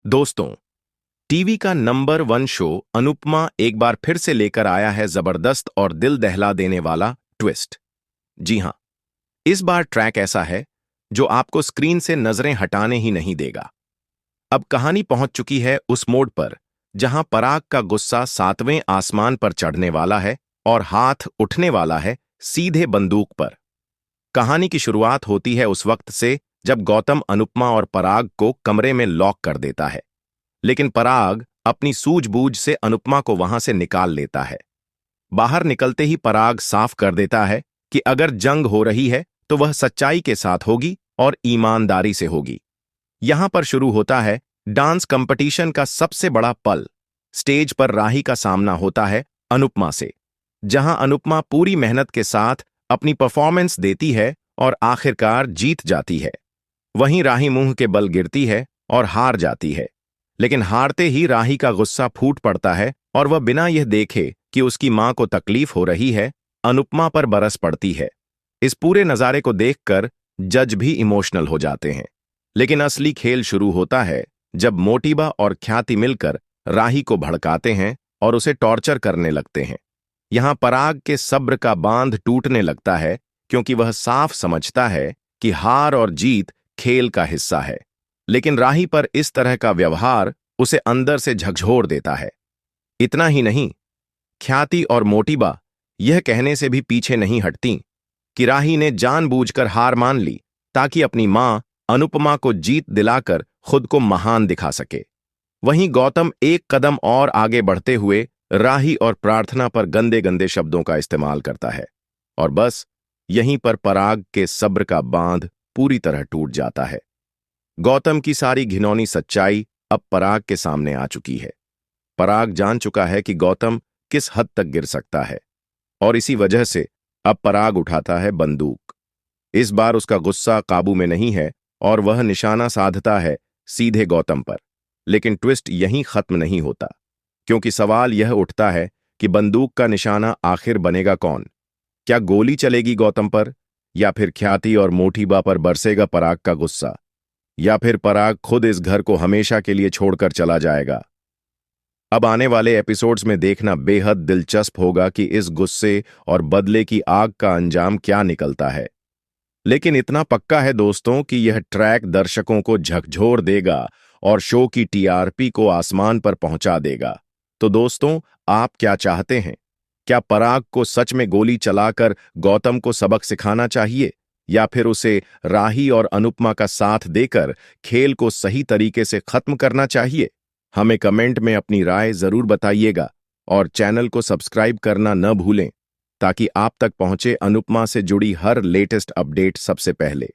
दोस्तों, टीवी का number 1 show Anupama एक बार फिर से लेकर आया है जबरदस्त और दिल दहला देने वाला ट्विस्ट। जी हां, इस बार ट्रैक ऐसा है जो आपको स्क्रीन से नजरें हटाने ही नहीं देगा। अब कहानी पहुंच चुकी है उस मोड़ पर जहां पराग का गुस्सा 7वें आसमान पर चढ़ने वाला है और हाथ उठने वाला है सीधे बंदूक पर। कहानी की शुरुआत होती है उस वक्त से जब गौतम अनुपमा और पराग को कमरे में लॉक कर देता है, लेकिन पराग अपनी सूझबूझ से अनुपमा को वहां से निकाल लेता है। बाहर निकलते ही पराग साफ कर देता है कि अगर जंग हो रही है तो वह सच्चाई के साथ होगी और ईमानदारी से होगी। यहां पर शुरू होता है डांस कंपटीशन का सबसे बड़ा पल। स्टेज पर राही का सामना होता है अनुपमा से, जहां अनुपमा पूरी मेहनत के साथ अपनी परफॉर्मेंस देती है और आखिरकार जीत जाती है। वहीं राही मुंह के बल गिरती है और हार जाती है, लेकिन हारते ही राही का गुस्सा फूट पड़ता है और वह बिना यह देखे कि उसकी मां को तकलीफ हो रही है, अनुपमा पर बरस पड़ती है। इस पूरे नजारे को देखकर जज भी इमोशनल हो जाते हैं। लेकिन असली खेल शुरू होता है जब मोटिबा और ख्याति मिलकर राही को भड़काते हैं और उसे टॉर्चर करने लगते हैं। यहां पराग के सब्र का बांध टूटने लगता है, क्योंकि वह साफ समझता है कि हार और जीत खेल का हिस्सा है। लेकिन राही पर इस तरह का व्यवहार उसे अंदर से झकझोर देता है। इतना ही नहीं, ख्याति और मोटिबा यह कहने से भी पीछे नहीं हटती कि राही ने जानबूझकर हार मान ली ताकि अपनी मां अनुपमा को जीत दिलाकर खुद को महान दिखा सके। वहीं गौतम एक कदम और आगे बढ़ते हुए राही और प्रार्थना पर गंदे गंदे शब्दों का इस्तेमाल करता है, और बस यहीं पर पराग के सब्र का बांध पूरी तरह टूट जाता है। गौतम की सारी घिनौनी सच्चाई अब पराग के सामने आ चुकी है। पराग जान चुका है कि गौतम किस हद तक गिर सकता है, और इसी वजह से अब पराग उठाता है बंदूक। इस बार उसका गुस्सा काबू में नहीं है और वह निशाना साधता है सीधे गौतम पर। लेकिन ट्विस्ट यहीं खत्म नहीं होता, क्योंकि सवाल यह उठता है कि बंदूक का निशाना आखिर बनेगा कौन? क्या गोली चलेगी गौतम पर, या फिर ख्याति और मोटिबा पर बरसेगा पराग का गुस्सा, या फिर पराग खुद इस घर को हमेशा के लिए छोड़कर चला जाएगा? अब आने वाले एपिसोड्स में देखना बेहद दिलचस्प होगा कि इस गुस्से और बदले की आग का अंजाम क्या निकलता है। लेकिन इतना पक्का है दोस्तों कि यह ट्रैक दर्शकों को झकझोर देगा और शो की टीआरपी को आसमान पर पहुंचा देगा। तो दोस्तों, आप क्या चाहते हैं? क्या पराग को सच में गोली चलाकर गौतम को सबक सिखाना चाहिए, या फिर उसे राही और अनुपमा का साथ देकर खेल को सही तरीके से खत्म करना चाहिए? हमें कमेंट में अपनी राय जरूर बताइएगा, और चैनल को सब्सक्राइब करना न भूलें ताकि आप तक पहुंचे अनुपमा से जुड़ी हर लेटेस्ट अपडेट सबसे पहले।